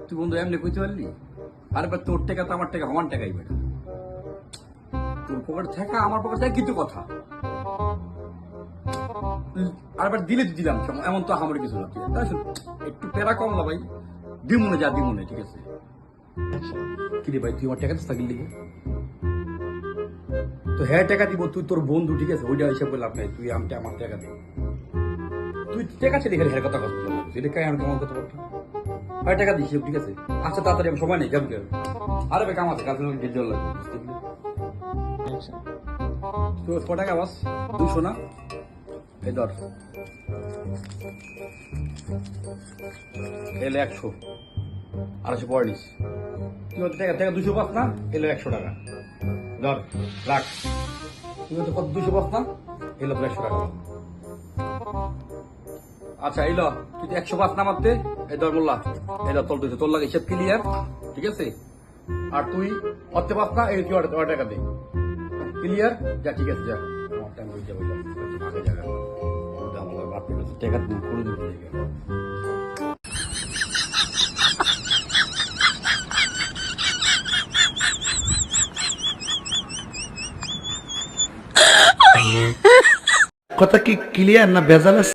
তুই বন্ধু এমনি কইতে পারলি? আরে বা তোর টাকা তো আমার টাকা সমান টাকাই বেটা। তোর পকেট থেকে আমার পকেট থেকে কিন্তু কথা আরেবার দিলে তো দিলাম, এমন তো আমার কিছু না। তাই একটু পেরা কম না ভাই, দিমুনে যা দিমুনে, ঠিক আছে? কি রে ভাই, তুই আমার টাকা তো থাকলি লিখে তো হ্যাঁ টাকা দিব, তুই তোর বন্ধু, ঠিক আছে? ওইটা হিসাব বললাম নাই, তুই আমি আমার টাকা দে, তুই টাকা ছেলে হ্যাঁ কথা কথা বললাম, এটা কাই আমি কেমন কথা বলতাম? হ্যাঁ টাকা দিস, ঠিক আছে? আচ্ছা তাড়াতাড়ি, আমি সময় নেই, কেমন কেন? আরে ভাই কাম আছে, কাজ গেট জল লাগবে, তোর ক টাকা বাস? 200 না? এই ধর, এলে 100, 250 পরে নিস। তুই হয়তো টাকা 200 পাস না, এলো 100 টাকা ধর, রাখ। তুই হয়তো কত 200 পাস না, এলো 100 টাকা। আচ্ছা এলো, তুই 100 পাস না মারতে, এই ধর মোল্লা, এই ধর তোর 200, তোর লাগে হিসেব ক্লিয়ার, ঠিক আছে? আর তুই অর্থে পাস না, এই তুই টাকা দে, ক্লিয়ার? যা, ঠিক আছে, যা। আমার টাইম হয়ে যাবে, আগে জায়গা আমার বাপ টাকা করে দিতে কথা কি ক্লিয়ার না ভেজাল আছে?